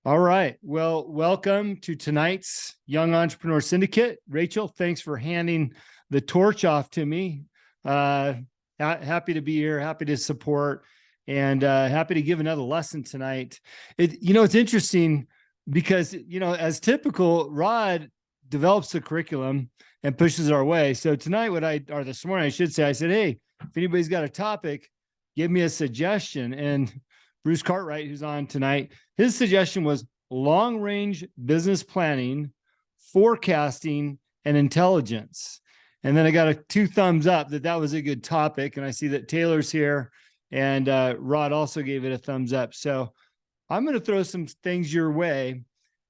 All right. Well, welcome to tonight's Young Entrepreneur Syndicate. Rachel, thanks for handing the torch off to me. Happy to be here, happy to support, and happy to give another lesson tonight. It's interesting because, as typical, Rod develops the curriculum and pushes our way. So tonight, or this morning, I should say, I said, hey, if anybody's got a topic, give me a suggestion. And Bruce Cartwright, who's on tonight, his suggestion was long-range business planning, forecasting, and intelligence. And then I got two thumbs up that was a good topic. And I see that Taylor's here, and Rod also gave it a thumbs up. So I'm going to throw some things your way.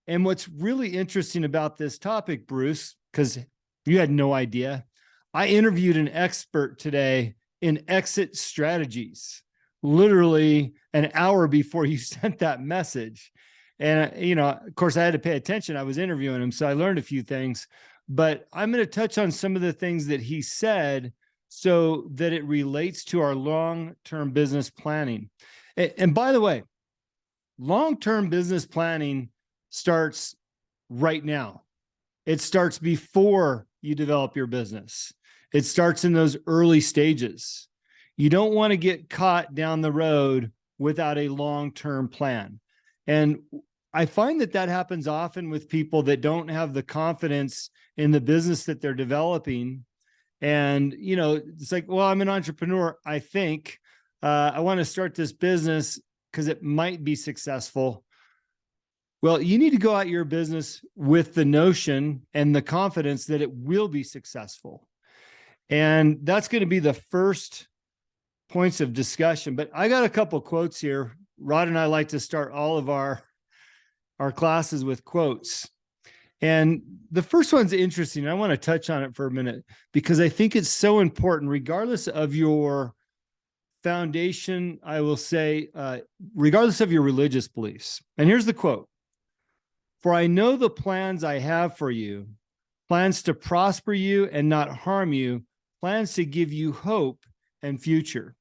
And what's really interesting about this topic, Bruce, because you had no idea, I interviewed an expert today in exit strategies, literally an hour before you sent that message. And, of course, I had to pay attention. I was interviewing him, so I learned a few things. But I'm going to touch on some of the things that he said so that it relates to our long-term business planning. And by the way, long-term business planning starts right now. It starts before you develop your business. It starts in those early stages. You don't want to get caught down the road without a long-term plan. And I find that happens often with people that don't have the confidence in the business that they're developing. And, it's like, well, I'm an entrepreneur. I think I want to start this business because it might be successful. Well, you need to go at your business with the notion and the confidence that it will be successful. And that's going to be the first points of discussion. But I got a couple quotes here. Rod and I like to start all of our classes with quotes. And the first one's interesting. I want to touch on it for a minute because I think it's so important, regardless of your foundation, I will say, regardless of your religious beliefs. And here's the quote: "For I know the plans I have for you, plans to prosper you and not harm you, plans to give you hope and future."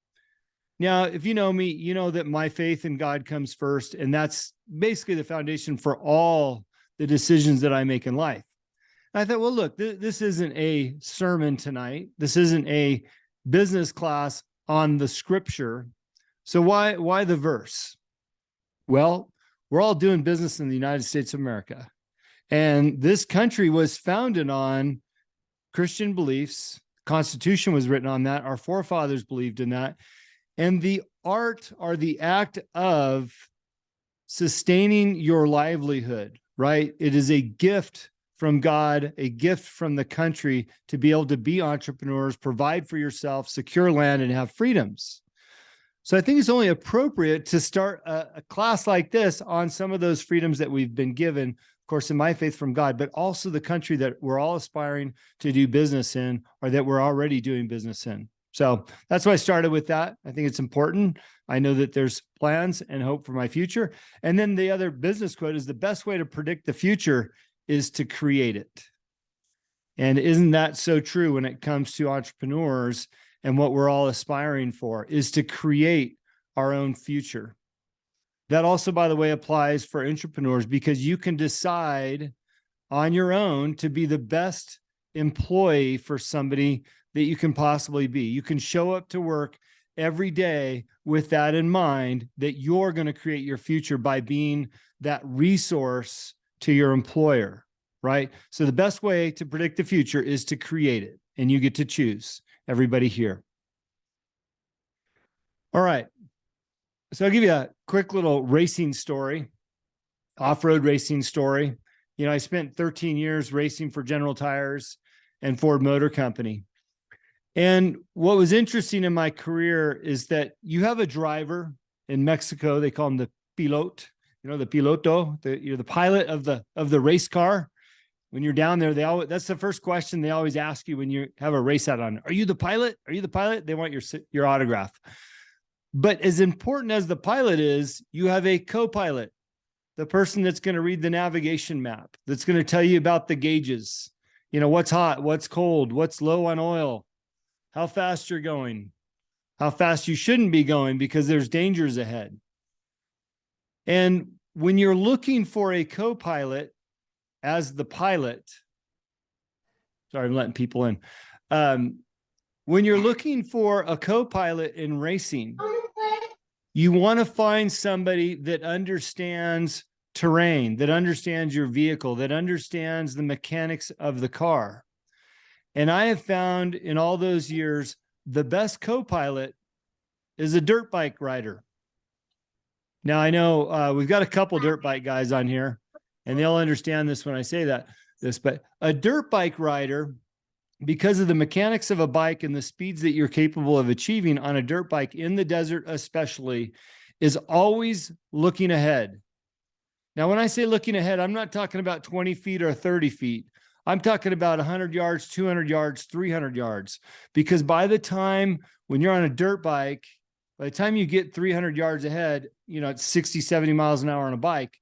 Now, if you know me, you know that my faith in God comes first, and that's basically the foundation for all the decisions that I make in life. And I thought, well, look, this isn't a sermon tonight. This isn't a business class on the scripture. So why the verse? Well, we're all doing business in the United States of America. And this country was founded on Christian beliefs. Constitution was written on that. Our forefathers believed in that. And the art or the act of sustaining your livelihood, right? It is a gift from God, a gift from the country to be able to be entrepreneurs, provide for yourself, secure land, and have freedoms. So I think it's only appropriate to start a class like this on some of those freedoms that we've been given, of course, in my faith from God, but also the country that we're all aspiring to do business in, or that we're already doing business in. So that's why I started with that. I think it's important. I know that there's plans and hope for my future. And then the other business quote is: "The best way to predict the future is to create it." And isn't that so true when it comes to entrepreneurs? And what we're all aspiring for is to create our own future. That also, by the way, applies for entrepreneurs, because you can decide on your own to be the best employee for somebody that you can possibly be. You can show up to work every day with that in mind, that you're going to create your future by being that resource to your employer, right? So the best way to predict the future is to create it, and you get to choose, everybody here. All right. So I'll give you a quick little racing story, off-road racing story. I spent 13 years racing for General Tires and Ford Motor Company. And what was interesting in my career is that you have a driver in Mexico. They call him the pilote, the piloto, the pilot of the race car. When you're down there, that's the first question they always ask you when you have a race out on. Are you the pilot? Are you the pilot? They want your autograph. But as important as the pilot is, you have a co-pilot, the person that's going to read the navigation map, that's going to tell you about the gauges, what's hot, what's cold, what's low on oil, how fast you're going, how fast you shouldn't be going because there's dangers ahead. And when you're looking for a co-pilot as the pilot, sorry, I'm letting people in. When you're looking for a co-pilot in racing, you want to find somebody that understands terrain, that understands your vehicle, that understands the mechanics of the car. And I have found in all those years, the best co-pilot is a dirt bike rider. Now, I know we've got a couple dirt bike guys on here, and they'll understand this when I say this, but a dirt bike rider, because of the mechanics of a bike and the speeds that you're capable of achieving on a dirt bike in the desert especially, is always looking ahead. Now, when I say looking ahead, I'm not talking about 20 feet or 30 feet. I'm talking about 100 yards, 200 yards, 300 yards, because by the time when you're on a dirt bike, by the time you get 300 yards ahead, it's 60, 70 miles an hour on a bike.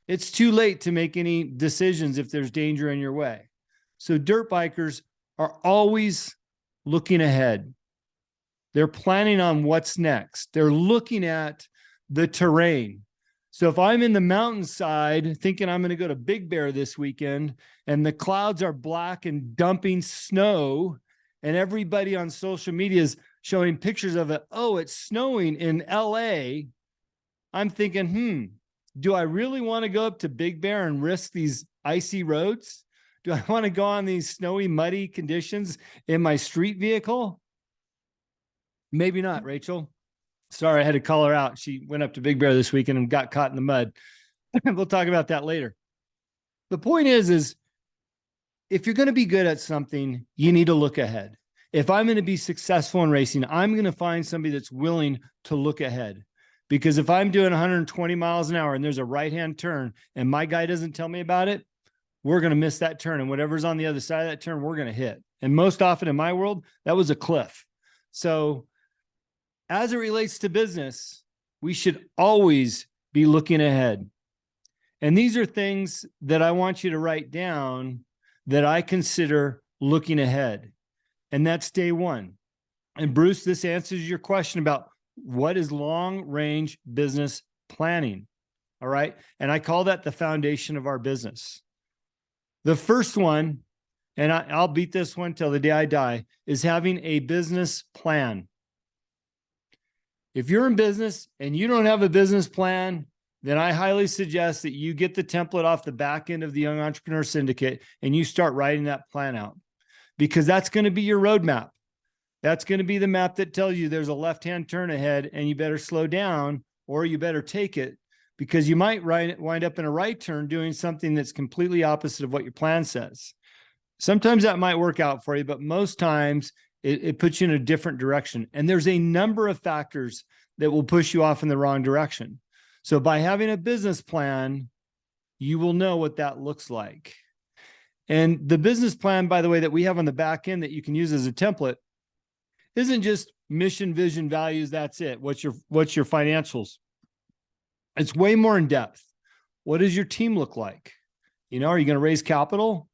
It's too late to make any decisions if there's danger in your way. So dirt bikers are always looking ahead. They're planning on what's next. They're looking at the terrain. So if I'm in the mountainside thinking I'm going to go to Big Bear this weekend and the clouds are black and dumping snow and everybody on social media is showing pictures of it, oh, it's snowing in LA, I'm thinking, do I really want to go up to Big Bear and risk these icy roads? Do I want to go on these snowy, muddy conditions in my street vehicle? Maybe not, Rachel. Sorry, I had to call her out. She went up to Big Bear this weekend and got caught in the mud. We'll talk about that later. The point is if you're going to be good at something, you need to look ahead. If I'm going to be successful in racing, I'm going to find somebody that's willing to look ahead. Because if I'm doing 120 miles an hour and there's a right-hand turn and my guy doesn't tell me about it, we're going to miss that turn. And whatever's on the other side of that turn, we're going to hit. And most often in my world, that was a cliff. So as it relates to business, we should always be looking ahead. And these are things that I want you to write down that I consider looking ahead. And that's day one. And Bruce, this answers your question about what is long-range business planning. All right. And I call that the foundation of our business. The first one, and I'll beat this one till the day I die, is having a business plan. If you're in business and you don't have a business plan, then I highly suggest that you get the template off the back end of the Young Entrepreneur Syndicate and you start writing that plan out, because that's going to be your roadmap. That's going to be the map that tells you there's a left-hand turn ahead and you better slow down or you better take it, because you might wind up in a right turn doing something that's completely opposite of what your plan says. Sometimes that might work out for you, but most times it puts you in a different direction. And there's a number of factors that will push you off in the wrong direction. So by having a business plan, you will know what that looks like. And the business plan, by the way, that we have on the back end that you can use as a template isn't just mission, vision, values. That's it. What's your financials? It's way more in depth. What does your team look like? Are you going to raise capital?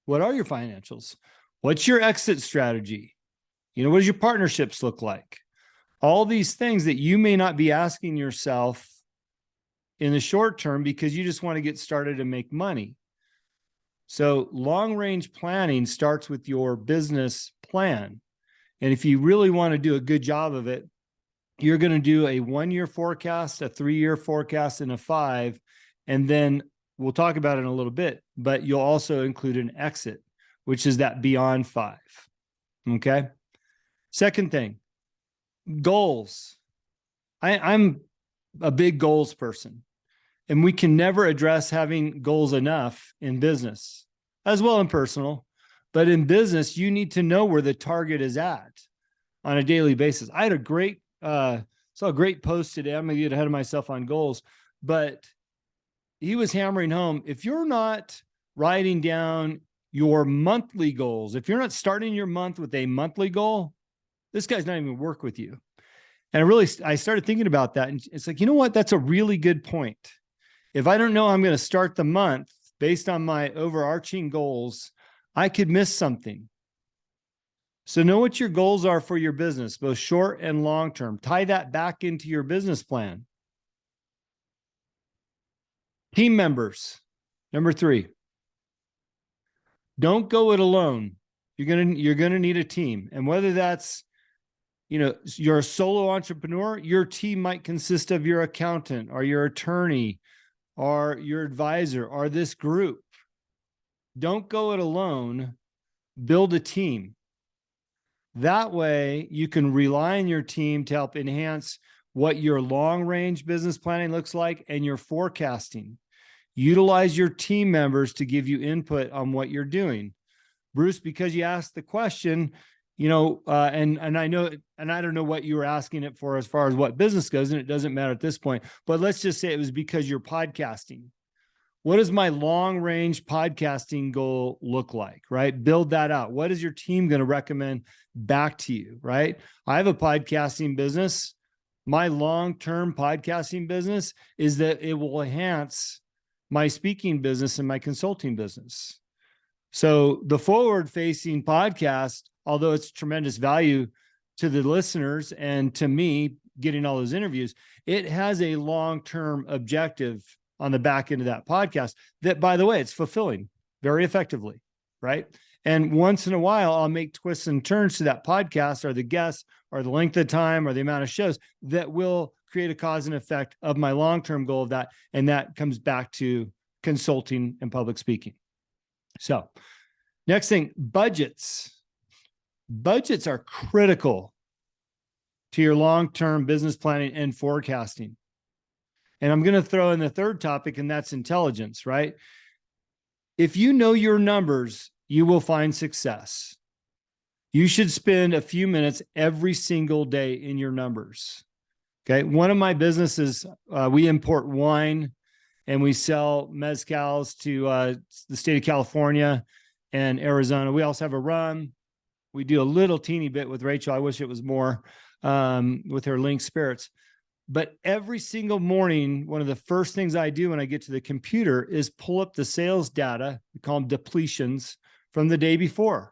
What are your financials? What's your exit strategy? What does your partnerships look like? All these things that you may not be asking yourself in the short term because you just want to get started and make money. So long-range planning starts with your business plan. And if you really want to do a good job of it, you're going to do a 1-year forecast, a 3-year forecast, and a 5. And then we'll talk about it in a little bit, but you'll also include an exit, which is that beyond 5. Okay. Second thing, goals. I'm a big goals person, and we can never address having goals enough in business as well in personal, but in business, you need to know where the target is at on a daily basis. I had saw a great post today. I'm going to get ahead of myself on goals, but he was hammering home, if you're not writing down your monthly goals, if you're not starting your month with a monthly goal, this guy's not even work with you. And I started thinking about that. And it's like, you know what? That's a really good point. If I don't know I'm going to start the month based on my overarching goals, I could miss something. So know what your goals are for your business, both short and long term. Tie that back into your business plan. Team members. Number 3, don't go it alone. You're gonna need a team. And whether that's, you're a solo entrepreneur, your team might consist of your accountant or your attorney or your advisor or this group. Don't go it alone. Build a team. That way you can rely on your team to help enhance what your long-range business planning looks like and your forecasting. Utilize your team members to give you input on what you're doing. Bruce, because you asked the question, and I know, and I don't know what you were asking it for as far as what business goes, and it doesn't matter at this point, but let's just say it was because you're podcasting. What does my long range podcasting goal look like, right? Build that out. What is your team going to recommend back to you, right? I have a podcasting business. My long-term podcasting business is that it will enhance my speaking business and my consulting business. So the forward-facing podcast, although it's tremendous value to the listeners and to me getting all those interviews, it has a long-term objective on the back end of that podcast that, by the way, it's fulfilling very effectively, right? And once in a while, I'll make twists and turns to that podcast or the guests or the length of time or the amount of shows that will create a cause and effect of my long-term goal of that. And that comes back to consulting and public speaking. So next thing, budgets. Budgets are critical to your long-term business planning and forecasting. And I'm going to throw in the third topic, and that's intelligence, right? If you know your numbers, you will find success. You should spend a few minutes every single day in your numbers. Okay. One of my businesses, we import wine and we sell mezcals to the state of California and Arizona. We also have a rum. We do a little teeny bit with Rachel. I wish it was more with her Link Spirits. But every single morning, one of the first things I do when I get to the computer is pull up the sales data, we call them depletions, from the day before.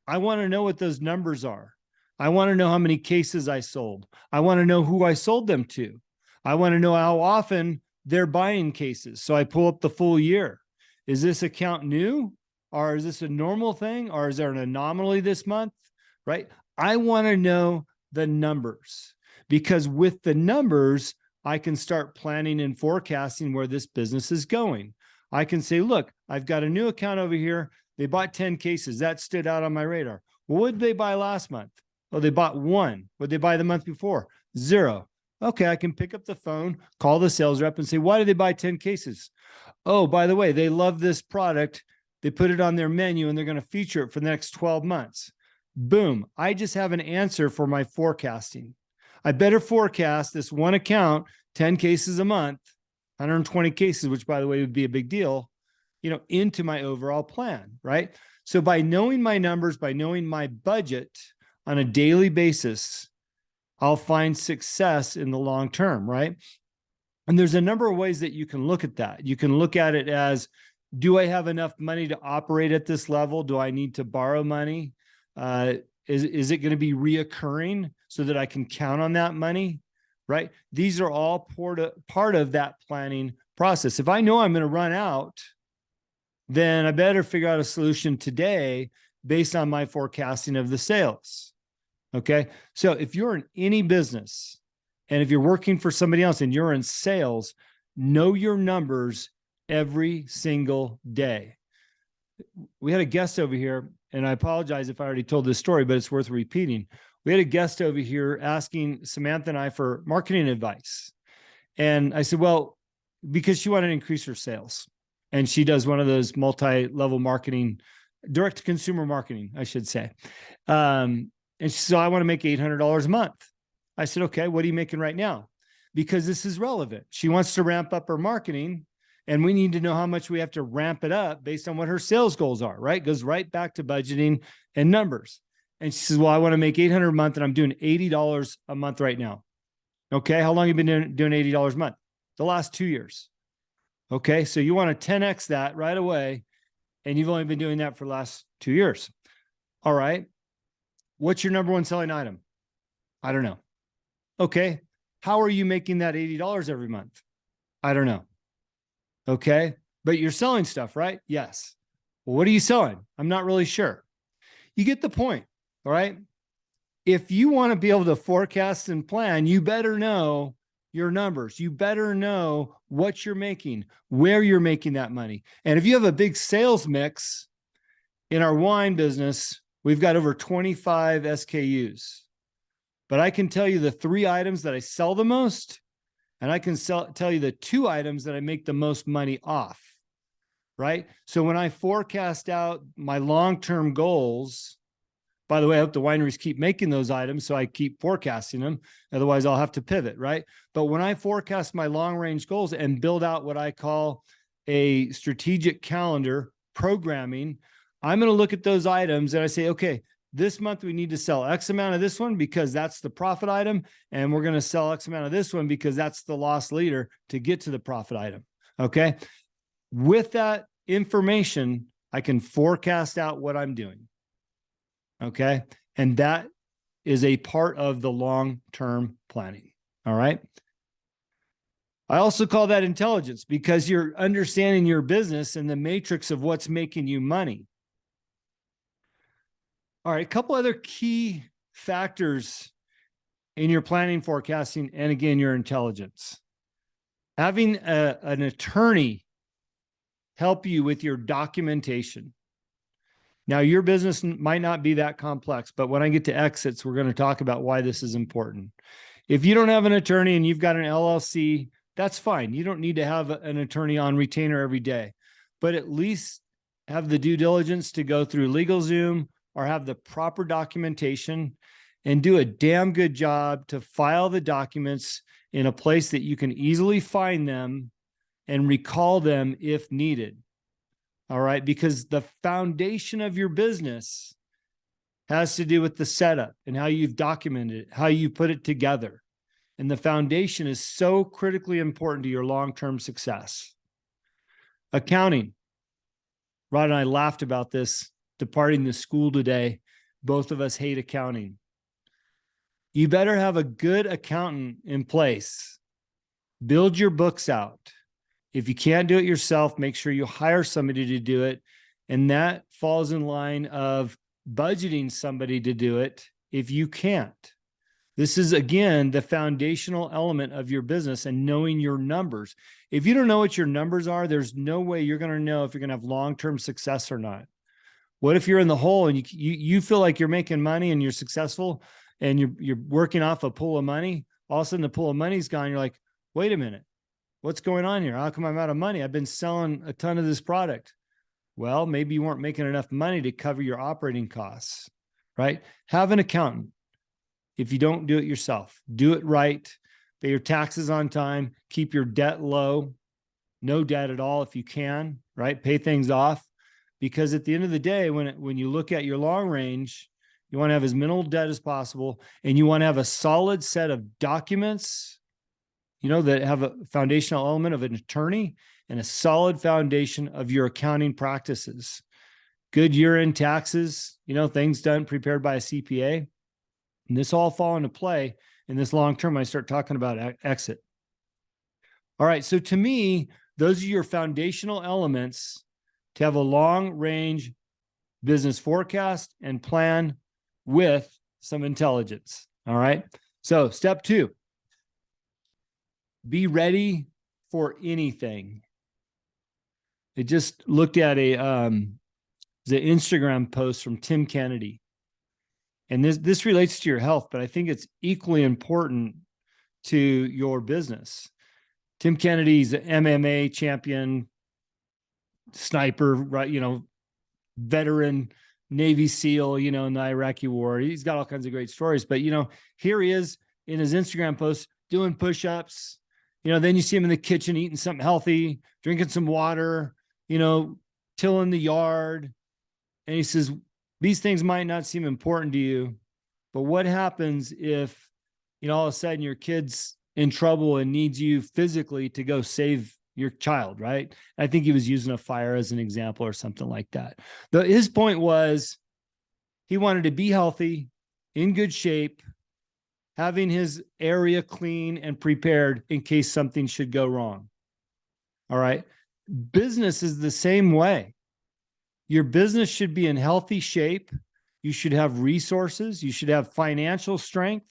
I want to know what those numbers are. I want to know how many cases I sold. I want to know who I sold them to. I want to know how often they're buying cases. So I pull up the full year. Is this account new? Or is this a normal thing? Or is there an anomaly this month? Right? I want to know the numbers, because with the numbers, I can start planning and forecasting where this business is going. I can say, look, I've got a new account over here. They bought 10 cases. That stood out on my radar. Well, what did they buy last month? Oh, they bought 1. What did they buy the month before? 0. Okay, I can pick up the phone, call the sales rep and say, why did they buy 10 cases? Oh, by the way, they love this product. They put it on their menu and they're going to feature it for the next 12 months. Boom. I just have an answer for my forecasting. I better forecast this one account, 10 cases a month, 120 cases, which by the way would be a big deal, into my overall plan, right? So by knowing my numbers, by knowing my budget on a daily basis, I'll find success in the long term, right? And there's a number of ways that you can look at that. You can look at it as, do I have enough money to operate at this level? Do I need to borrow money? Is it going to be reoccurring so that I can count on that money, right? These are all part of that planning process. If I know I'm going to run out, then I better figure out a solution today based on my forecasting of the sales. Okay. So if you're in any business and if you're working for somebody else and you're in sales, know your numbers every single day. We had a guest over here, and I apologize if I already told this story, but it's worth repeating. We had a guest over here asking Samantha and I for marketing advice. And I said, well, because she wanted to increase her sales. And she does one of those multi-level marketing, direct to consumer marketing, I should say. And she said, I want to make $800 a month. I said, okay, what are you making right now? Because this is relevant. She wants to ramp up her marketing, and we need to know how much we have to ramp it up based on what her sales goals are, right? It goes right back to budgeting and numbers. And she says, well, I want to make $800 a month and I'm doing $80 a month right now. Okay. How long have you been doing $80 a month? The last 2 years. Okay. So you want to 10X that right away. And you've only been doing that for the last 2 years. All right. What's your number one selling item? I don't know. Okay. How are you making that $80 every month? I don't know. Okay. But you're selling stuff, right? Yes. Well, what are you selling? I'm not really sure. You get the point. All right. If you want to be able to forecast and plan, you better know your numbers. You better know what you're making, where you're making that money. And if you have a big sales mix in our wine business, we've got over 25 SKUs. But I can tell you the 3 items that I sell the most, and I can tell you the 2 items that I make the most money off, right? So when I forecast out my long-term goals, by the way, I hope the wineries keep making those items so I keep forecasting them. Otherwise, I'll have to pivot, right? But when I forecast my long-range goals and build out what I call a strategic calendar programming, I'm going to look at those items and I say, okay, this month we need to sell X amount of this one because that's the profit item. And we're going to sell X amount of this one because that's the loss leader to get to the profit item. Okay. With that information, I can forecast out what I'm doing. Okay. And that is a part of the long-term planning. All right. I also call that intelligence because you're understanding your business and the matrix of what's making you money. All right. A couple other key factors in your planning, forecasting, and again, your intelligence. Having an attorney help you with your documentation. Now, your business might not be that complex, but when I get to exits, we're going to talk about why this is important. If you don't have an attorney and you've got an LLC, that's fine. You don't need to have an attorney on retainer every day, but at least have the due diligence to go through LegalZoom or have the proper documentation and do a damn good job to file the documents in a place that you can easily find them and recall them if needed. All right. Because the foundation of your business has to do with the setup and how you've documented it, how you put it together. And the foundation is so critically important to your long-term success. Accounting. Rod and I laughed about this departing the school today. Both of us hate accounting. You better have a good accountant in place. Build your books out. If you can't do it yourself, make sure you hire somebody to do it. And that falls in line of budgeting somebody to do it if you can't. This is, again, the foundational element of your business and knowing your numbers. If you don't know what your numbers are, there's no way you're going to know if you're going to have long-term success or not. What if you're in the hole and you feel like you're making money and you're successful and you're working off a pool of money? All of a sudden the pool of money's gone. You're like, wait a minute. What's going on here? How come I'm out of money? I've been selling a ton of this product. Well, maybe you weren't making enough money to cover your operating costs, right? Have an accountant. If you don't do it yourself, do it right. Pay your taxes on time. Keep your debt low. No debt at all if you can, right? Pay things off. Because at the end of the day, when you look at your long range, you want to have as minimal debt as possible, and you want to have a solid set of documents, that have a foundational element of an attorney and a solid foundation of your accounting practices. Good year-end taxes, things done, prepared by a CPA. And this all fall into play in this long term when I start talking about exit. All right. So to me, those are your foundational elements to have a long-range business forecast and plan with some intelligence. All right. So step 2. Be ready for anything. I just looked at the Instagram post from Tim Kennedy. And this relates to your health, but I think it's equally important to your business. Tim Kennedy's an MMA champion, sniper, right? Veteran Navy SEAL, in the Iraqi war. He's got all kinds of great stories, but here he is in his Instagram post doing push-ups. Then you see him in the kitchen eating something healthy, drinking some water, tilling the yard. And he says, these things might not seem important to you, but what happens if, all of a sudden your kid's in trouble and needs you physically to go save your child, right? I think he was using a fire as an example or something like that. His point was he wanted to be healthy, in good shape, having his area clean and prepared in case something should go wrong. All right. Business is the same way. Your business should be in healthy shape. You should have resources. You should have financial strength.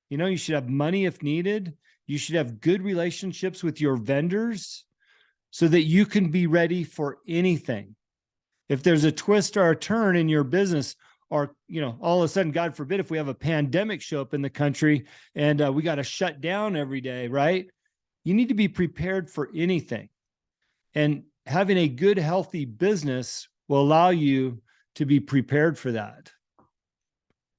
You should have money if needed. You should have good relationships with your vendors so that you can be ready for anything. If there's a twist or a turn in your business, or, all of a sudden, God forbid, if we have a pandemic show up in the country and we got to shut down every day, right? You need to be prepared for anything. And having a good, healthy business will allow you to be prepared for that.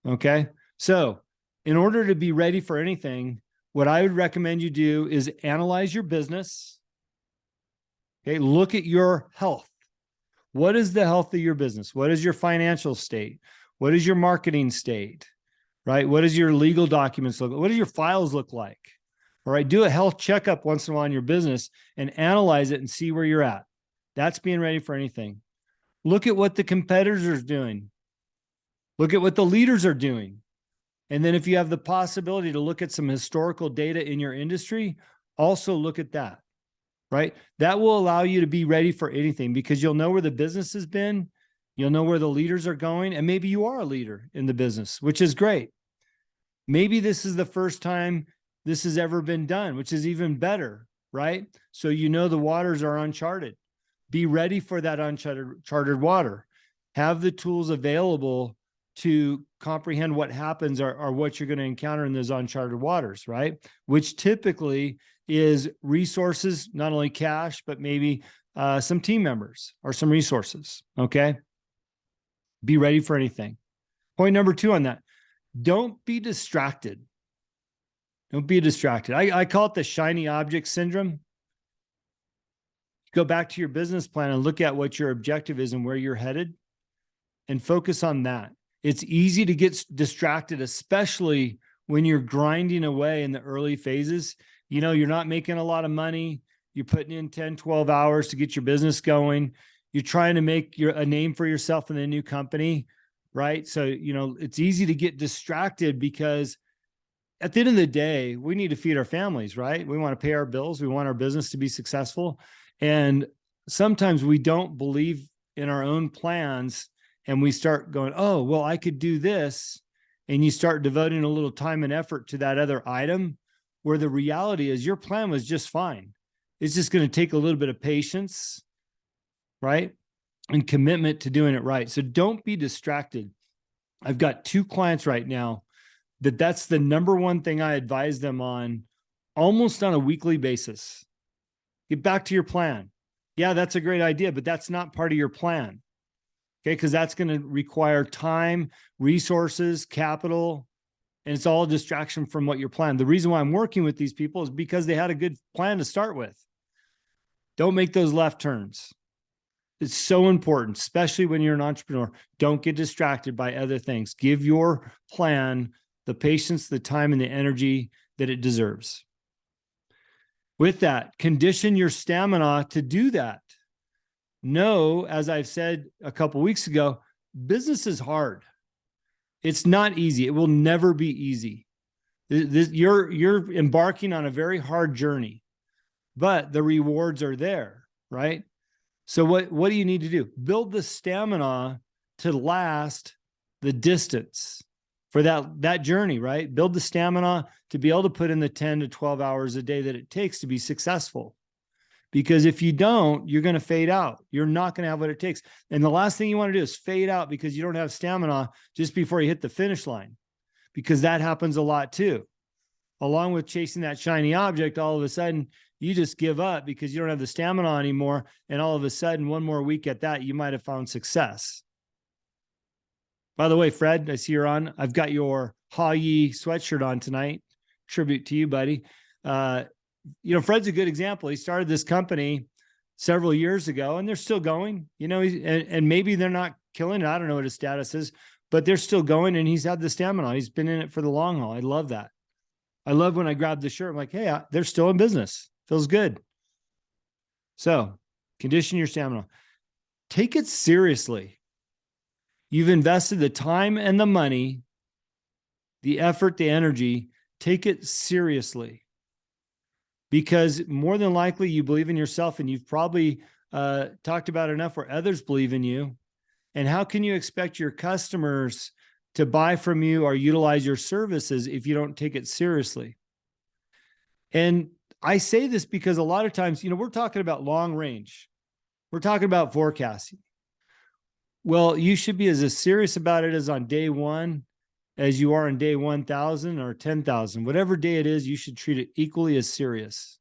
Okay. So in order to be ready for anything, what I would recommend you do is analyze your business. Okay. Look at your health. What is the health of your business? What is your financial state? What is your marketing state? Right? What does your legal documents look like? What do your files look like? All right. Do a health checkup once in a while in your business and analyze it and see where you're at. That's being ready for anything. Look at what the competitors are doing. Look at what the leaders are doing. And then if you have the possibility to look at some historical data in your industry, also look at that, right? That will allow you to be ready for anything because you'll know where the business has been. You'll know where the leaders are going. And maybe you are a leader in the business, which is great. Maybe this is the first time this has ever been done, which is even better, right? So the waters are uncharted. Be ready for that uncharted water. Have the tools available to comprehend what happens or what you're going to encounter in those uncharted waters, right? Which typically is resources, not only cash, but maybe some team members or some resources, okay? Be ready for anything. Point number 2 on that, don't be distracted. Don't be distracted. I call it the shiny object syndrome. Go back to your business plan and look at what your objective is and where you're headed and focus on that. It's easy to get distracted, especially when you're grinding away in the early phases. You're not making a lot of money. You're putting in 10, 12 hours to get your business going. You're trying to make a name for yourself in a new company, right? So, it's easy to get distracted because at the end of the day, we need to feed our families, right? We want to pay our bills. We want our business to be successful. And sometimes we don't believe in our own plans and we start going, oh, well, I could do this. And you start devoting a little time and effort to that other item where the reality is your plan was just fine. It's just going to take a little bit of patience, right? And commitment to doing it right. So don't be distracted. I've got 2 clients right now that's the number one thing I advise them on almost on a weekly basis. Get back to your plan. Yeah, that's a great idea, but that's not part of your plan. Okay, because that's going to require time, resources, capital, and it's all a distraction from what your plan. The reason why I'm working with these people is because they had a good plan to start with. Don't make those left turns. It's so important, especially when you're an entrepreneur. Don't get distracted by other things. Give your plan the patience, the time, and the energy that it deserves. With that, condition your stamina to do that. Know, as I've said a couple of weeks ago, business is hard. It's not easy. It will never be easy. You're embarking on a very hard journey, but the rewards are there, right? So what do you need to do? Build the stamina to last the distance for that journey, right? Build the stamina to be able to put in the 10 to 12 hours a day that it takes to be successful. Because if you don't, you're going to fade out. You're not going to have what it takes. And the last thing you want to do is fade out because you don't have stamina just before you hit the finish line, because that happens a lot too. Along with chasing that shiny object, all of a sudden you just give up because you don't have the stamina anymore. And all of a sudden, one more week at that, you might have found success. By the way, Fred, I see you're on. I've got your Y.E.S sweatshirt on tonight. Tribute to you, buddy. Fred's a good example. He started this company several years ago and they're still going, and maybe they're not killing it. I don't know what his status is, but they're still going and he's had the stamina. He's been in it for the long haul. I love that. I love when I grab the shirt. I'm like, hey, they're still in business. Feels good. So condition your stamina. Take it seriously. You've invested the time and the money, the effort, the energy. Take it seriously. because more than likely you believe in yourself, and you've probably talked about enough where others believe in you. And how can you expect your customers to buy from you or utilize your services if you don't take it seriously? And I say this because a lot of times, we're talking about long range. We're talking about forecasting. Well, you should be as serious about it as on day one as you are on day 1,000 or 10,000. Whatever day it is, you should treat it equally as serious.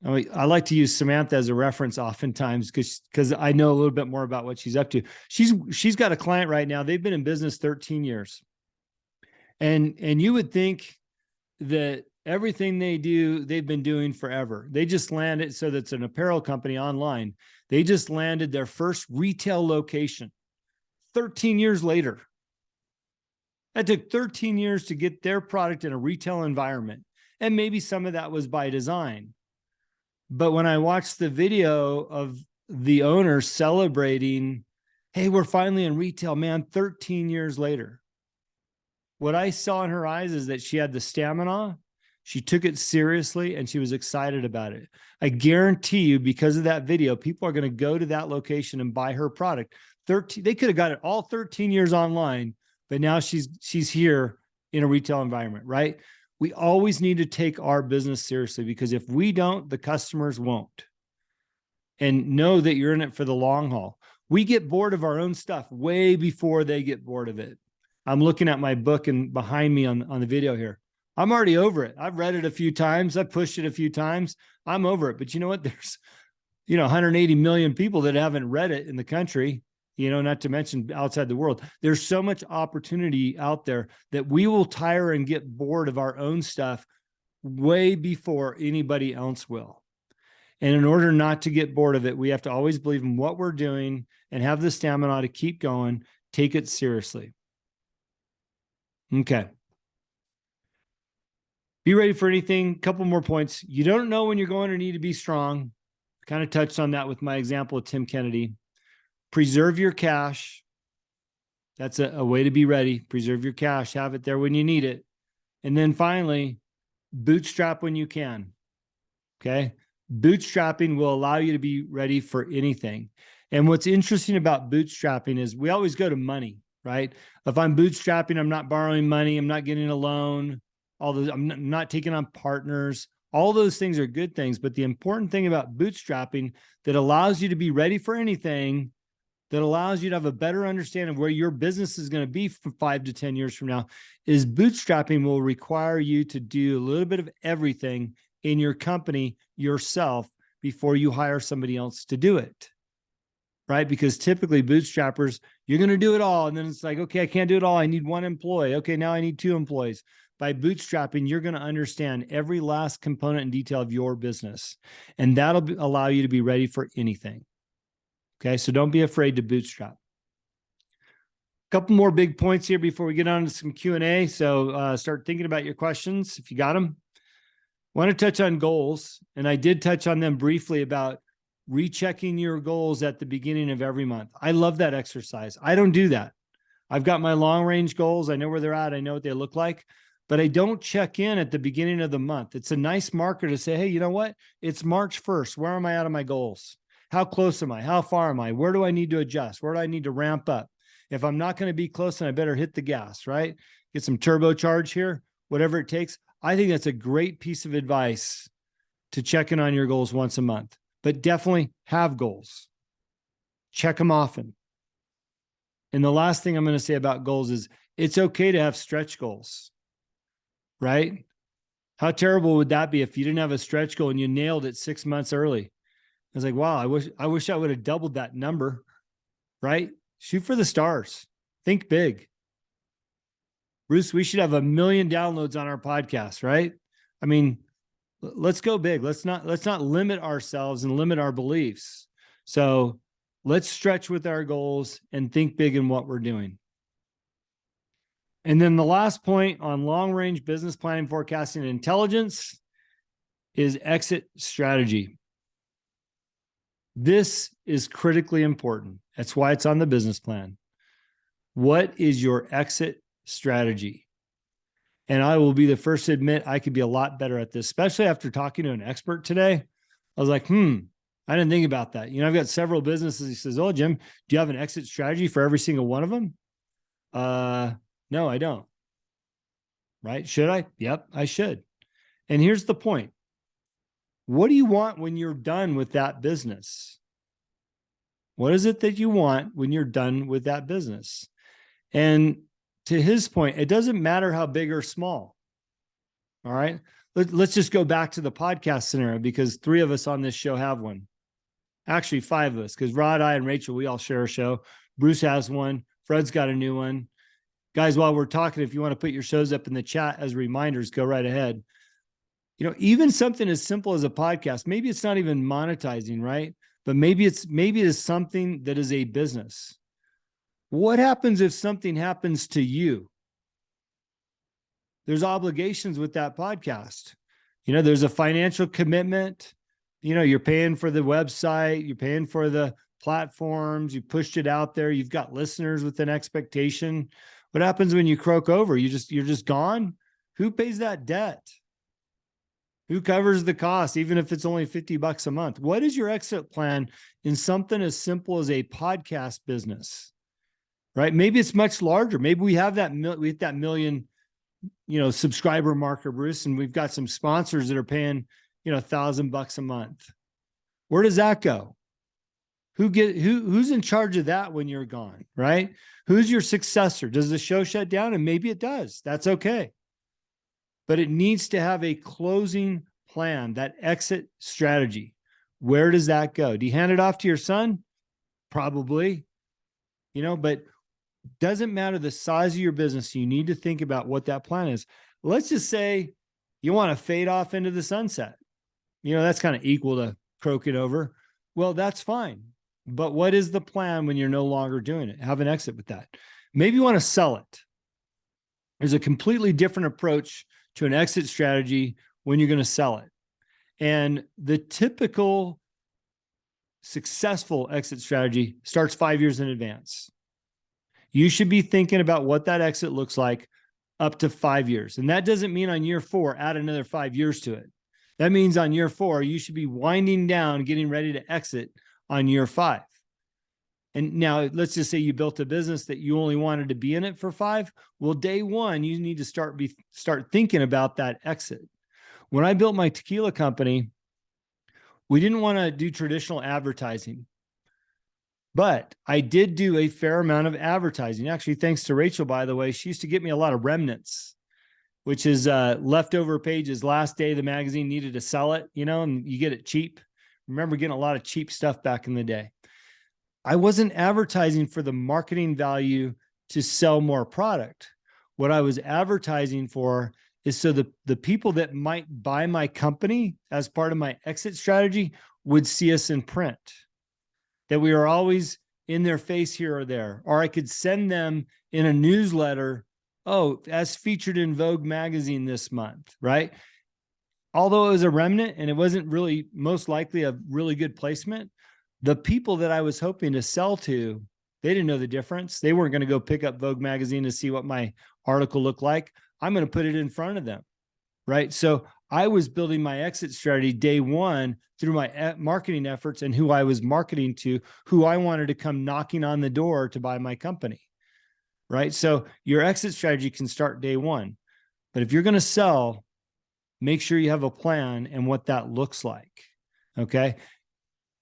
I like to use Samantha as a reference oftentimes because I know a little bit more about what she's up to. She's got a client right now. They've been in business 13 years. And you would think that everything they do, they've been doing forever. They just landed, so that's an apparel company online. They just landed their first retail location 13 years later. That took 13 years to get their product in a retail environment. And maybe some of that was by design. But when I watched the video of the owner celebrating, hey, we're finally in retail, man, 13 years later, what I saw in her eyes is that she had the stamina, she took it seriously, and she was excited about it. I guarantee you, because of that video, people are going to go to that location and buy her product. They could have got it all 13 years online, but now she's here in a retail environment, right? We always need to take our business seriously, because if we don't, the customers won't. And know that you're in it for the long haul. We get bored of our own stuff way before they get bored of it. I'm looking at my book and behind me on the video here. I'm already over it. I've read it a few times. I've pushed it a few times. I'm over it. But you know what? There's, 180 million people that haven't read it in the country, not to mention outside the world. There's so much opportunity out there that we will tire and get bored of our own stuff way before anybody else will. And in order not to get bored of it, we have to always believe in what we're doing and have the stamina to keep going, take it seriously. Okay. Be ready for anything. Couple more points. You don't know when you're going to need to be strong. Kind of touched on that with my example of Tim Kennedy. Preserve your cash. That's a way to be ready. Preserve your cash. Have it there when you need it. And then finally, bootstrap when you can. Okay. Bootstrapping will allow you to be ready for anything. And what's interesting about bootstrapping is we always go to money, right? If I'm bootstrapping, I'm not borrowing money. I'm not getting a loan. I'm not taking on partners. All those things are good things. But the important thing about bootstrapping that allows you to be ready for anything, that allows you to have a better understanding of where your business is going to be from 5 to 10 years from now, is bootstrapping will require you to do a little bit of everything in your company yourself before you hire somebody else to do it, right? Because typically bootstrappers, you're going to do it all. And then it's like, okay, I can't do it all. I need one employee. Okay, now I need 2 employees. By bootstrapping, you're going to understand every last component and detail of your business. And that'll allow you to be ready for anything. Okay, so don't be afraid to bootstrap. A couple more big points here before we get on to some Q&A. So start thinking about your questions if you got them. I want to touch on goals. And I did touch on them briefly about rechecking your goals at the beginning of every month. I love that exercise. I don't do that. I've got my long range goals. I know where they're at. I know what they look like. But I don't check in at the beginning of the month. It's a nice marker to say, hey, you know what? It's March 1st. Where am I out of my goals? How close am I? How far am I? Where do I need to adjust? Where do I need to ramp up? If I'm not going to be close, then I better hit the gas, right? Get some turbocharge here, whatever it takes. I think that's a great piece of advice to check in on your goals once a month, but definitely have goals. Check them often. And the last thing I'm going to say about goals is it's okay to have stretch goals, right? How terrible would that be if you didn't have a stretch goal and you nailed it 6 months early? I was like, wow, I wish I would have doubled that number, right? Shoot for the stars. Think big. Bruce, we should have 1 million downloads on our podcast, right? I mean, let's go big. Let's not limit ourselves and limit our beliefs. So let's stretch with our goals and think big in what we're doing. And then the last point on long-range business planning, forecasting, and intelligence is exit strategy. This is critically important. That's why it's on the business plan. What is your exit strategy? And I will be the first to admit I could be a lot better at this, especially after talking to an expert today. I was like, I didn't think about that. I've got several businesses. He says, "Oh, Jim, do you have an exit strategy for every single one of them?" No, I don't. Right? Should I? Yep, I should. And here's the point. What do you want when you're done with that business? What is it that you want when you're done with that business? And to his point, it doesn't matter how big or small. All right. Let's just go back to the podcast scenario, because 3 of us on this show have one. Actually, 5 of us, because Rod, I, and Rachel, we all share a show. Bruce has one. Fred's got a new one. Guys, while we're talking, if you want to put your shows up in the chat as reminders, go right ahead. Even something as simple as a podcast, maybe it's not even monetizing, right? But maybe it is something that is a business. What happens if something happens to you? There's obligations with that podcast. There's a financial commitment. You're paying for the website, you're paying for the platforms, you pushed it out there, you've got listeners with an expectation. What happens when you croak over? You're just gone? Who pays that debt? Who covers the cost, even if it's only $50 a month? What is your exit plan in something as simple as a podcast business? Right? Maybe it's much larger. Maybe we have that million, subscriber marker, Bruce, and we've got some sponsors that are paying, $1,000 a month. Where does that go? Who's in charge of that when you're gone, right? Who's your successor? Does the show shut down? And maybe it does. That's okay. But it needs to have a closing plan, that exit strategy. Where does that go? Do you hand it off to your son? Probably, but doesn't matter the size of your business. You need to think about what that plan is. Let's just say you want to fade off into the sunset. That's kind of equal to croaking over. Well, that's fine. But what is the plan when you're no longer doing it? Have an exit with that. Maybe you want to sell it. There's a completely different approach to an exit strategy when you're going to sell it. And the typical successful exit strategy starts 5 years in advance. You should be thinking about what that exit looks like up to 5 years. And that doesn't mean on year 4, add another 5 years to it. That means on year 4, you should be winding down, getting ready to exit on year 5. And now let's just say you built a business that you only wanted to be in it for 5. Well, day 1, you need to start thinking about that exit. When I built my tequila company, we didn't want to do traditional advertising, but I did do a fair amount of advertising. Actually, thanks to Rachel, by the way, she used to get me a lot of remnants, which is leftover pages. Last day the magazine needed to sell it, and you get it cheap. Remember getting a lot of cheap stuff back in the day. I wasn't advertising for the marketing value to sell more product. What I was advertising for is so the people that might buy my company as part of my exit strategy would see us in print, that we are always in their face here or there, or I could send them in a newsletter, as featured in Vogue magazine this month, right? Although it was a remnant and it wasn't really most likely a really good placement, the people that I was hoping to sell to, they didn't know the difference. They weren't going to go pick up Vogue magazine to see what my article looked like. I'm going to put it in front of them, right? So I was building my exit strategy day 1 through my marketing efforts and who I was marketing to, who I wanted to come knocking on the door to buy my company, right? So your exit strategy can start day 1. But if you're going to sell, make sure you have a plan and what that looks like, okay?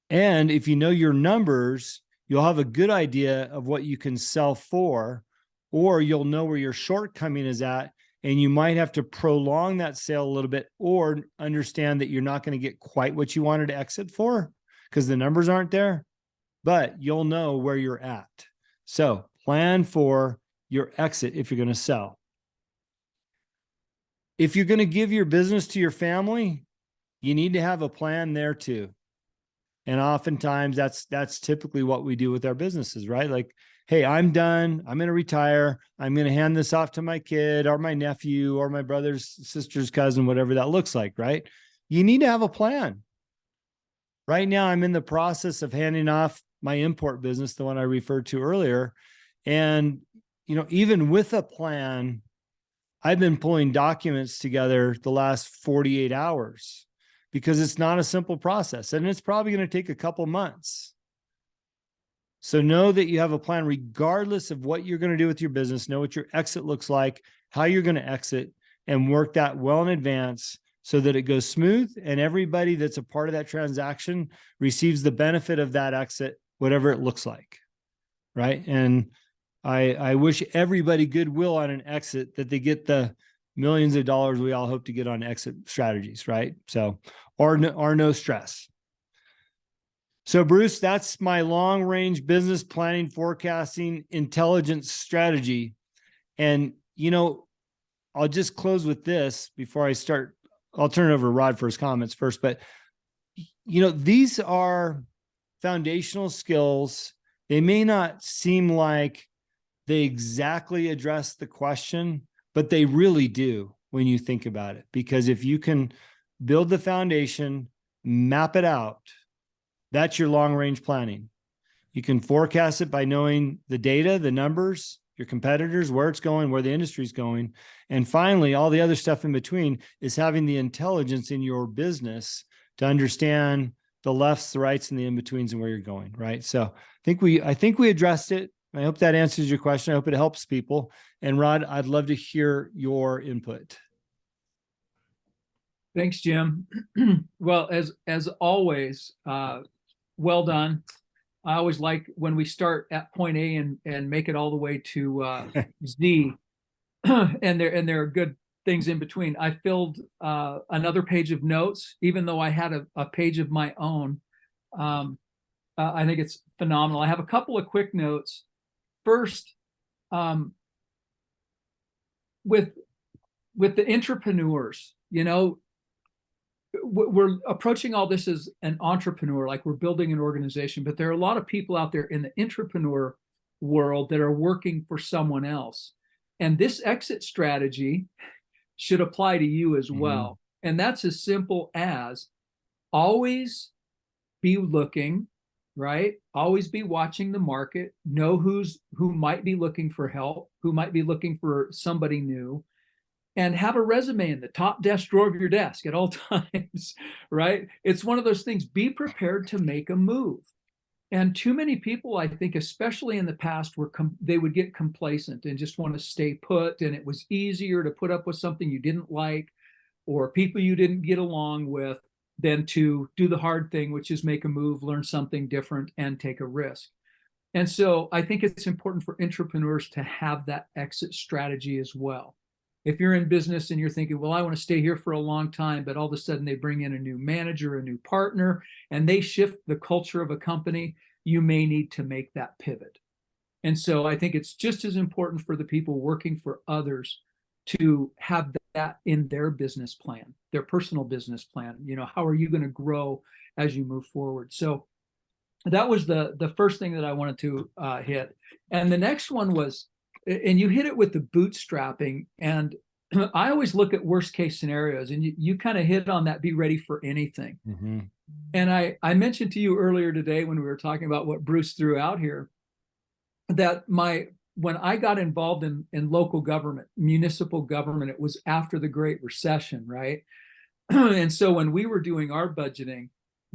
And if you know your numbers, you'll have a good idea of what you can sell for, or you'll know where your shortcoming is at, and you might have to prolong that sale a little bit, or understand that you're not going to get quite what you wanted to exit for because the numbers aren't there, but you'll know where you're at. So plan for your exit if you're going to sell. If you're going to give your business to your family, you need to have a plan there too. And oftentimes that's typically what we do with our businesses, right? Like, hey, I'm done. I'm going to retire. I'm going to hand this off to my kid or my nephew or my brother's sister's cousin, whatever that looks like, right? You need to have a plan. Right now, I'm in the process of handing off my import business, the one I referred to earlier. And, even with a plan, I've been pulling documents together the last 48 hours because it's not a simple process, and it's probably going to take a couple months. So know that you have a plan regardless of what you're going to do with your business. Know what your exit looks like, how you're going to exit, and work that well in advance so that it goes smooth and everybody that's a part of that transaction receives the benefit of that exit, whatever it looks like, right? And I wish everybody goodwill on an exit, that they get the millions of dollars we all hope to get on exit strategies, right? So, or no stress. So Bruce, that's my long range business planning, forecasting, intelligence strategy. And, you know, I'll just close with this before I start. I'll turn it over to Rod for his comments first, but you know, these are foundational skills. They may not seem like they exactly address the question, but they really do when you think about it. Because if you can build the foundation, map it out, that's your long range planning. You can forecast it by knowing the data, the numbers, your competitors, where it's going, where the industry's going. And finally, all the other stuff in between is having the intelligence in your business to understand the lefts, the rights, and the in-betweens and where you're going, right? So I think we addressed it. I hope that answers your question. I hope it helps people. And Rod, I'd love to hear your input. Thanks, Jim. Well, as always, well done. I always like when we start at point A and make it all the way to Z, and there are good things in between. I filled another page of notes, even though I had a page of my own. I think it's phenomenal. I have a couple of quick notes. First, with the entrepreneurs, you know, we're approaching all this as an entrepreneur, like we're building an organization, but there are a lot of people out there in the entrepreneur world that are working for someone else. And this exit strategy should apply to you as well. And that's as simple as always be looking, right? Always be watching the market, know who might be looking for help, who might be looking for somebody new, and have a resume in the top desk drawer of your desk at all times, right? It's one of those things, be prepared to make a move. And too many people, I think, especially in the past, they would get complacent and just want to stay put. And it was easier to put up with something you didn't like or people you didn't get along with than to do the hard thing, which is make a move, learn something different, and take a risk. And so I think it's important for entrepreneurs to have that exit strategy as well. If you're in business and you're thinking, well, I want to stay here for a long time, but all of a sudden they bring in a new manager, a new partner, and they shift the culture of a company, you may need to make that pivot. And so I think it's just as important for the people working for others to have that in their business plan, their personal business plan. You know, how are you going to grow as you move forward? So that was the first thing that I wanted to hit. And the next one was, and you hit it with the bootstrapping. And I always look at worst case scenarios, and you kind of hit on that, be ready for anything. And I mentioned to you earlier today when we were talking about what Bruce threw out here, that when I got involved in local government, municipal government, it was after the Great Recession, right? And so when we were doing our budgeting,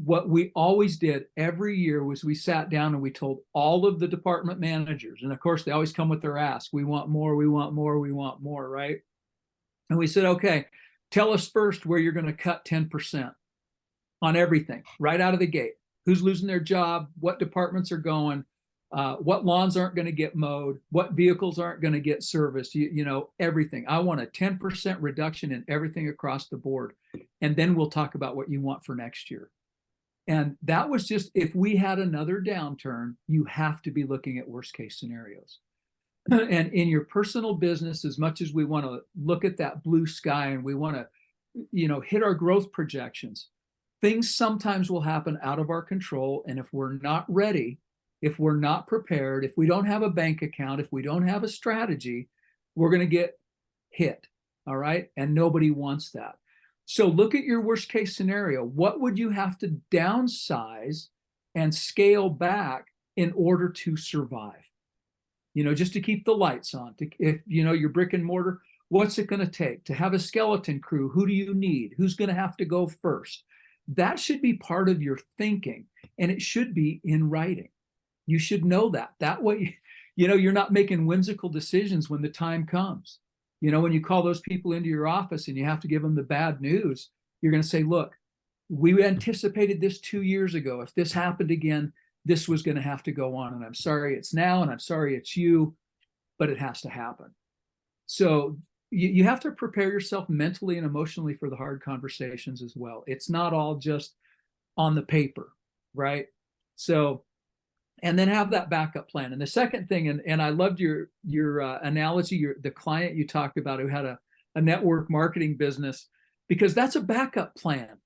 what we always did every year was we sat down and we told all of the department managers, and of course they always come with their ask, we want more, we want more, we want more, right? And we said, okay, tell us first where you're going to cut 10% on everything right out of the gate. Who's losing their job, what departments are going, what lawns aren't going to get mowed, what vehicles aren't going to get serviced, you know, everything. I want a 10% reduction in everything across the board. And then we'll talk about what you want for next year. And that was just, if we had another downturn, you have to be looking at worst case scenarios. And in your personal business, as much as we want to look at that blue sky and we want to, you know, hit our growth projections, things sometimes will happen out of our control. And if we're not ready, if we're not prepared, if we don't have a bank account, if we don't have a strategy, we're going to get hit. All right. And nobody wants that. So look at your worst case scenario. What would you have to downsize and scale back in order to survive? You know, just to keep the lights on. If, you know, your brick and mortar, What's it going to take to have a skeleton crew? Who do you need? Who's going to have to go first? That should be part of your thinking, and it should be in writing. You should know that. That way, you're not making whimsical decisions when the time comes. When you call those people into your office and you have to give them the bad news, you're going to say, look, we anticipated this 2 years ago. If this happened again, this was going to have to go on. And I'm sorry it's now, and I'm sorry it's you, but it has to happen. So you have to prepare yourself mentally and emotionally for the hard conversations as well. It's not all just on the paper, right? So, and then have that backup plan. And the second thing, and I loved your analogy, the client you talked about who had a network marketing business, because that's a backup plan.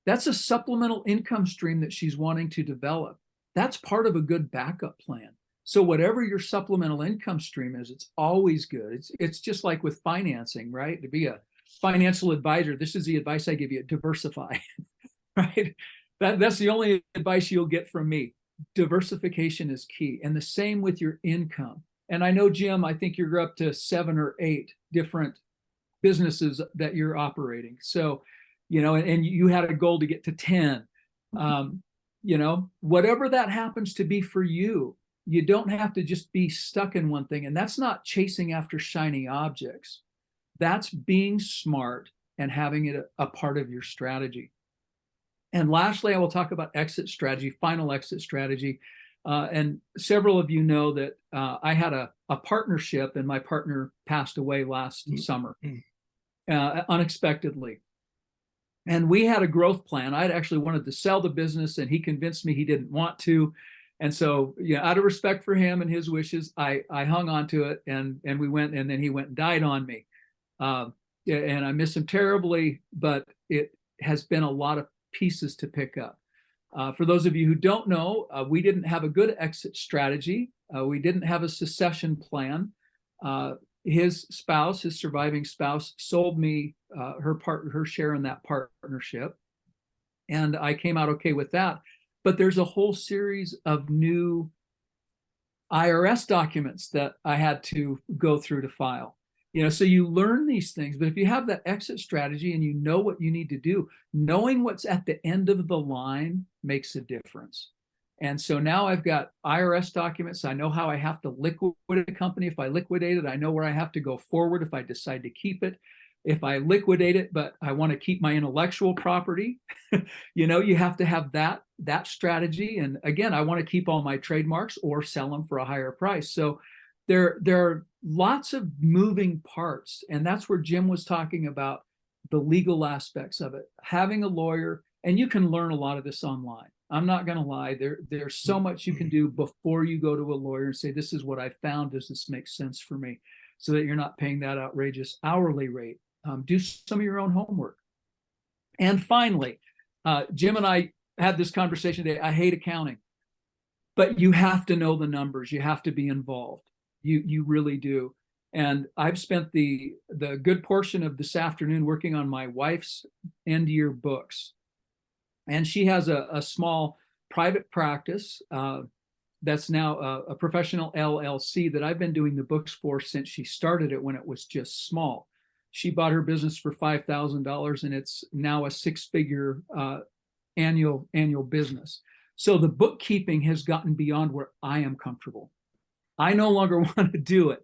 That's a supplemental income stream that she's wanting to develop. That's part of a good backup plan. So whatever your supplemental income stream is, it's always good. It's just like with financing, right? To be a financial advisor, this is the advice I give you: diversify, right? That's the only advice you'll get from me. Diversification is key. And the same with your income. And I know, Jim, I think you're up to 7 or 8 different businesses that you're operating. So, and you had a goal to get to 10. Whatever that happens to be for you, you don't have to just be stuck in one thing. And that's not chasing after shiny objects. That's being smart and having it a part of your strategy. And lastly, I will talk about exit strategy, final exit strategy. And several of you know that I had a partnership, and my partner passed away last summer unexpectedly. And we had a growth plan. I'd actually wanted to sell the business, and he convinced me he didn't want to. And so, out of respect for him and his wishes, I hung on to it, and we went, and then he went and died on me. And I miss him terribly, but it has been a lot of pieces to pick up. For those of you who don't know, we didn't have a good exit strategy. We didn't have a succession plan. His surviving spouse, sold me her share in that partnership, and I came out okay with that. But there's a whole series of new IRS documents that I had to go through to file. So you learn these things, but if you have that exit strategy and you know what you need to do, knowing what's at the end of the line makes a difference. And so now I've got IRS documents. I know how I have to liquidate a company. If I liquidate it, I know where I have to go forward if I decide to keep it. If I liquidate it, but I want to keep my intellectual property, you have to have that strategy. And again, I want to keep all my trademarks or sell them for a higher price. So there are lots of moving parts. And that's where Jim was talking about the legal aspects of it. Having a lawyer, and you can learn a lot of this online. I'm not going to lie. There's so much you can do before you go to a lawyer and say, this is what I found. Does this make sense for me? So that you're not paying that outrageous hourly rate. Do some of your own homework. And finally, Jim and I had this conversation today. I hate accounting, but you have to know the numbers. You have to be involved. You really do. And I've spent the good portion of this afternoon working on my wife's end-year books. And she has a small private practice that's now a professional LLC that I've been doing the books for since she started it when it was just small. She bought her business for $5,000, and it's now a 6-figure annual business. So the bookkeeping has gotten beyond where I am comfortable. I no longer want to do it.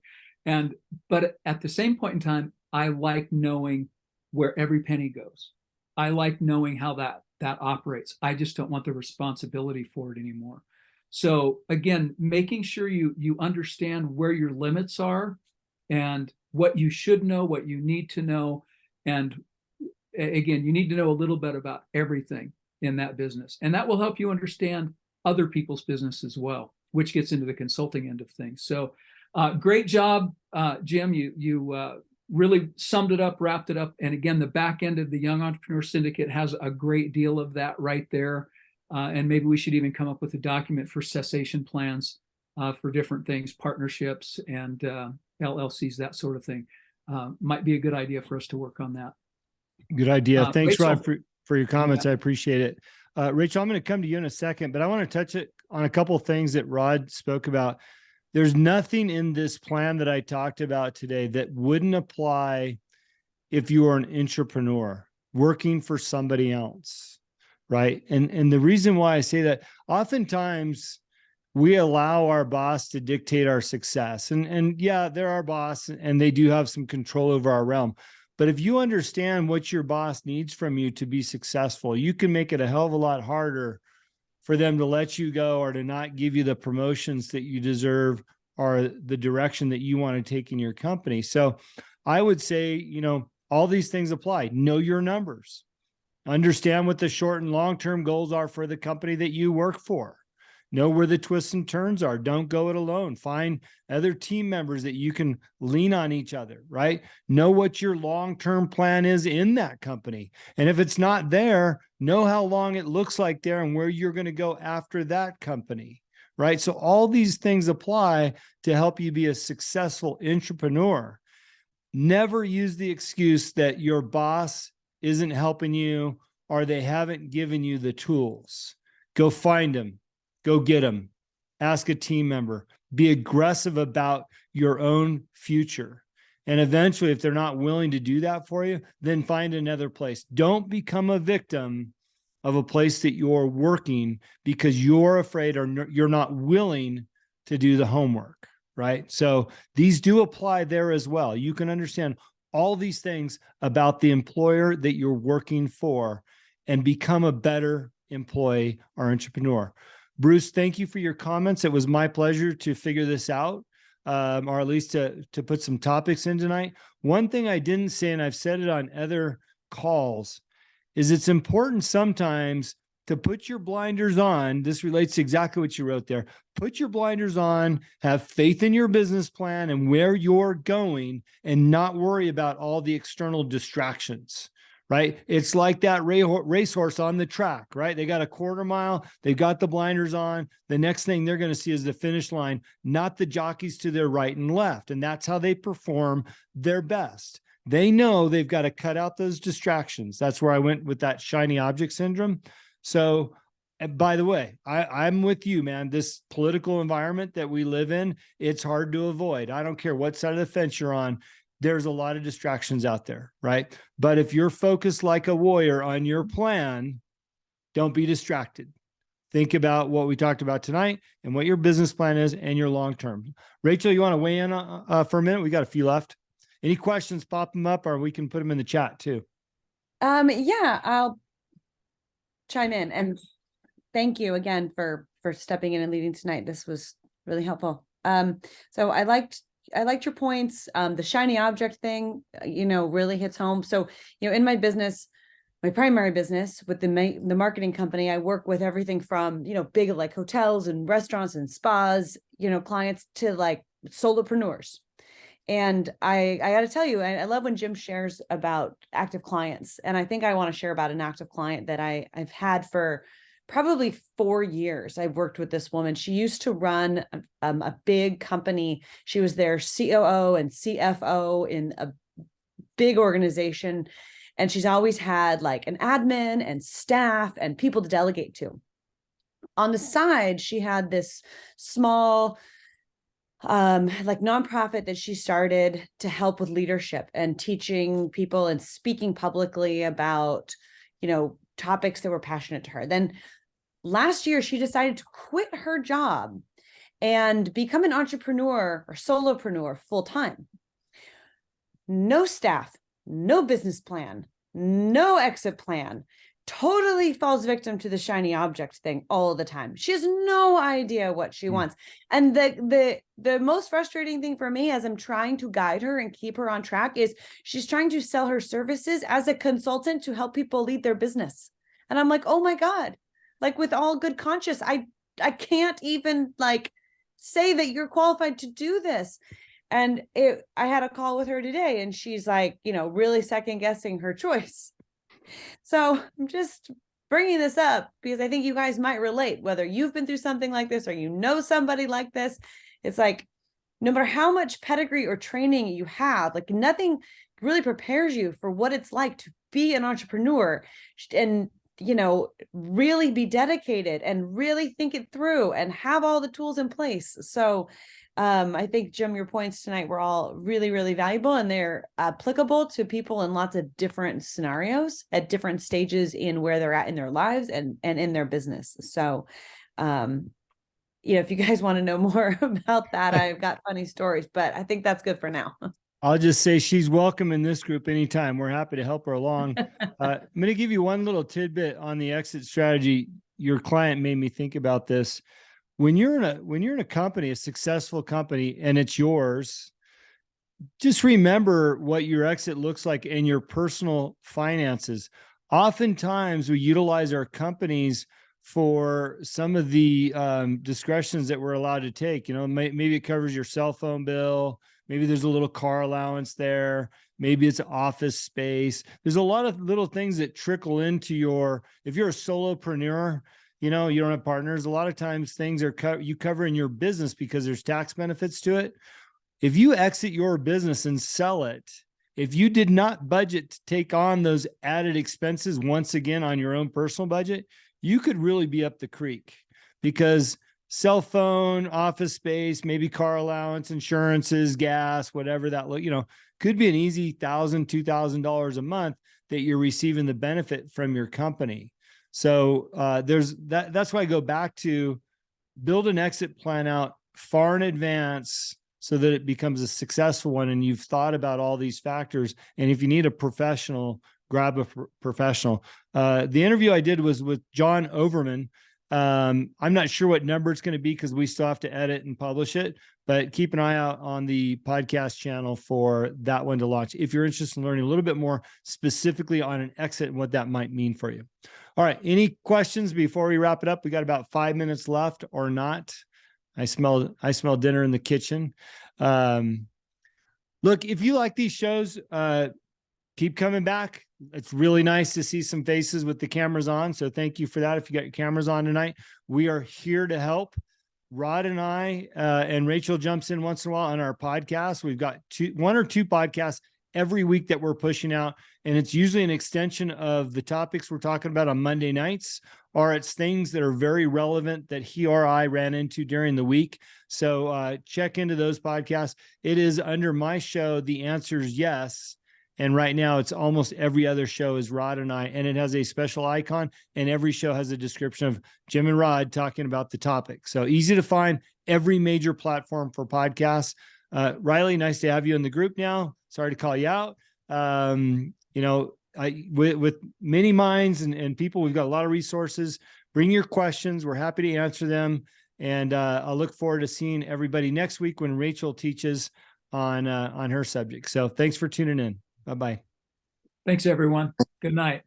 But at the same point in time, I like knowing where every penny goes. I like knowing how that operates. I just don't want the responsibility for it anymore. So again, making sure you understand where your limits are and what you should know, what you need to know. And again, you need to know a little bit about everything in that business. And that will help you understand other people's business as well, which gets into the consulting end of things. So great job, Jim. You really summed it up, wrapped it up. And again, the back end of the Young Entrepreneur Syndicate has a great deal of that right there. And maybe we should even come up with a document for cessation plans for different things, partnerships and LLCs, that sort of thing. Might be a good idea for us to work on that. Good idea. Thanks, Rachel, Rod, for your comments. Yeah. I appreciate it. Rachel, I'm going to come to you in a second, but I want to touch it on a couple of things that Rod spoke about. There's nothing in this plan that I talked about today that wouldn't apply if you are an entrepreneur working for somebody else, right? And the reason why I say that, oftentimes we allow our boss to dictate our success. And yeah, they're our boss and they do have some control over our realm. But if you understand what your boss needs from you to be successful, you can make it a hell of a lot harder for them to let you go or to not give you the promotions that you deserve or the direction that you want to take in your company. So I would say, all these things apply. Know your numbers. Understand what the short and long-term goals are for the company that you work for. Know where the twists and turns are. Don't go it alone. Find other team members that you can lean on each other, right? Know what your long-term plan is in that company. And if it's not there, know how long it looks like there and where you're going to go after that company, right? So all these things apply to help you be a successful entrepreneur. Never use the excuse that your boss isn't helping you or they haven't given you the tools. Go find them. Go get them. Ask a team member. Be aggressive about your own future. And eventually, if they're not willing to do that for you, then find another place. Don't become a victim of a place that you're working because you're afraid or you're not willing to do the homework, right? So these do apply there as well. You can understand all these things about the employer that you're working for and become a better employee or entrepreneur. Bruce, thank you for your comments. It was my pleasure to figure this out, or at least to put some topics in tonight. One thing I didn't say, and I've said it on other calls, is it's important sometimes to put your blinders on. This relates to exactly what you wrote there. Put your blinders on, have faith in your business plan and where you're going, and not worry about all the external distractions. Right? It's like that racehorse on the track, right? They got a quarter mile, they've got the blinders on. The next thing they're going to see is the finish line, not the jockeys to their right and left. And that's how they perform their best. They know they've got to cut out those distractions. That's where I went with that shiny object syndrome. So, and by the way, I'm with you, man. This political environment that we live in, it's hard to avoid. I don't care what side of the fence you're on. There's a lot of distractions out there, right? But if you're focused like a warrior on your plan, don't be distracted. Think about what we talked about tonight and what your business plan is and your long-term. Rachel, you want to weigh in for a minute? We got a few left. Any questions, pop them up, or we can put them in the chat too. Yeah, I'll chime in, and thank you again for stepping in and leading tonight. This was really helpful. So I liked your points. The shiny object thing, really hits home. So, in my business, my primary business with the marketing company, I work with everything from, big like hotels and restaurants and spas, clients to like solopreneurs. And I got to tell you, I love when Jim shares about active clients. And I think I want to share about an active client that I've had for probably 4 years. I've worked with this woman. She used to run a big company. She was their COO and CFO in a big organization. And she's always had like an admin and staff and people to delegate to. On the side, she had this small like nonprofit that she started to help with leadership and teaching people and speaking publicly about, topics that were passionate to her. Then last year, she decided to quit her job and become an entrepreneur or solopreneur full time. No staff, no business plan, no exit plan, totally falls victim to the shiny object thing all the time. She has no idea what she wants. And the most frustrating thing for me as I'm trying to guide her and keep her on track is she's trying to sell her services as a consultant to help people lead their business. And I'm like, oh my God, like with all good conscience, I can't even like say that you're qualified to do this. And I had a call with her today and she's like, really second guessing her choice. So I'm just bringing this up because I think you guys might relate, whether you've been through something like this or you know somebody like this. It's like, no matter how much pedigree or training you have, like nothing really prepares you for what it's like to be an entrepreneur and, really be dedicated and really think it through and have all the tools in place. So I think, Jim, your points tonight were all really, really valuable, and they're applicable to people in lots of different scenarios at different stages in where they're at in their lives and in their business. So, if you guys want to know more about that, I've got funny stories, but I think that's good for now. I'll just say she's welcome in this group anytime. We're happy to help her along. I'm going to give you one little tidbit on the exit strategy. Your client made me think about this. When you're in a company, a successful company, and it's yours, just remember what your exit looks like in your personal finances. Oftentimes we utilize our companies for some of the discretions that we're allowed to take. Maybe it covers your cell phone bill. Maybe there's a little car allowance there. Maybe it's office space. There's a lot of little things that trickle into if you're a solopreneur, you don't have partners. A lot of times things you cover in your business because there's tax benefits to it. If you exit your business and sell it, if you did not budget to take on those added expenses once again on your own personal budget, you could really be up the creek, because cell phone, office space, maybe car allowance, insurances, gas, whatever that could be an easy $1,000, $2,000 a month that you're receiving the benefit from your company. So that's why I go back to build an exit plan out far in advance so that it becomes a successful one. And you've thought about all these factors. And if you need a professional, grab a professional. The interview I did was with John Overman. I'm not sure what number it's going to be because we still have to edit and publish it, but keep an eye out on the podcast channel for that one to launch if you're interested in learning a little bit more specifically on an exit and what that might mean for you. All right. Any questions before we wrap it up? We got about 5 minutes left or not. I smell dinner in the kitchen. Look, if you like these shows, keep coming back. It's really nice to see some faces with the cameras on. So thank you for that. If you got your cameras on tonight, we are here to help. Rod and I, and Rachel jumps in once in a while on our podcast. We've got one or two podcasts every week that we're pushing out. And it's usually an extension of the topics we're talking about on Monday nights, or it's things that are very relevant that he or I ran into during the week. So check into those podcasts. It is under my show, The Answer is Yes. And right now it's almost every other show is Rod and I, and it has a special icon, and every show has a description of Jim and Rod talking about the topic. So easy to find every major platform for podcasts. Riley, nice to have you in the group now. Sorry to call you out. With many minds and people, we've got a lot of resources. Bring your questions. We're happy to answer them. And I'll look forward to seeing everybody next week when Rachel teaches on her subject. So thanks for tuning in. Bye-bye. Thanks, everyone. Good night.